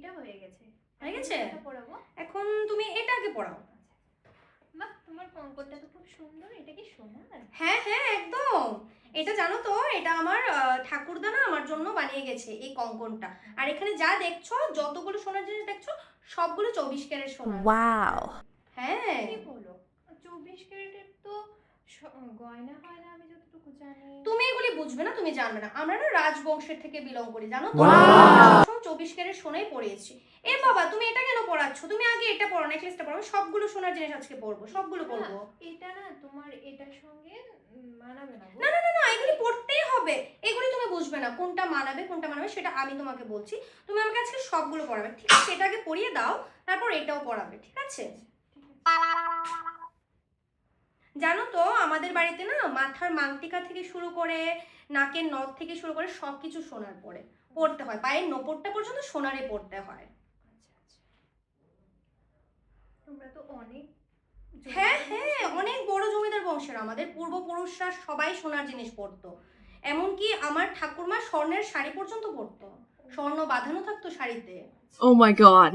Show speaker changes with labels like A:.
A: এটা হয়ে গেছে।
B: হয়ে গেছে?
A: এটা পরাবো।
B: এখন তুমি এটা আগে পরাও।
A: বাহ, তোমার কঙ্করটা তো খুব সুন্দর। এটা কি সোনার?
B: হ্যাঁ হ্যাঁ একদম। এটা জানো তো, এটা আমার ঠাকুরদা না আমার জন্য বানিয়ে গেছে এই কঙ্কনটা। আর এখানে যা দেখছো, যতগুলো সোনার জিনিস দেখছো, সবগুলো 24 ক্যারেট সোনা।
C: ওয়াও।
B: হ্যাঁ।
A: কি বলো? 24 ক্যারেটের তো গয়না হয় না, আমি যতটুকু জানি।
B: তুমি এগুলি বুঝবে না, তুমি জানবে না। আমরা না রাজবংশের থেকে বিলং করি, জানো তো।
C: Wow!
B: 24 ক্যারেট সোনাই পরিয়েছি। এ বাবা, তুমি এটা কেন পরাচ্ছ? তুমি আগে এটা পরো, নেকলেসটা পরো। সবগুলো সোনার জিনিস আজকে পরবো, সবগুলো পরবো।
A: এটা না তোমার এটার সঙ্গে মানাবে না।
B: না না না না, এগুলি পড়তেই হবে। এগুলি তুমি বুঝবে না কোনটা মানাবে কোনটা মানাবে, সেটা আমি তোমাকে বলছি। তুমি আমাকে আজকে সবগুলো পরাবে, ঠিক আছে? এটা আগে পরিয়ে দাও, তারপর এটাও পরাবে, ঠিক আছে? জানো তো, আমাদের বাড়িতে না মাথার মাংটিকা থেকে শুরু করে নাকের নথ থেকে শুরু করে সবকিছু সোনার পড়তে হয়। পায়ের নপুরটা পর্যন্ত সোনারে পড়তে হয়।
A: তোমরা তো অনেক।
B: হ্যাঁ হ্যাঁ, অনেক বড় জমিদার বংশের। আমাদের পূর্বপুরুষরা সবাই সোনার জিনিস পরতো। এমনকি আমার ঠাকুরমা স্বর্ণের শাড়ি পর্যন্ত পরতো, স্বর্ণ বাঁধানো থাকতো শাড়িতে।
C: Oh my god.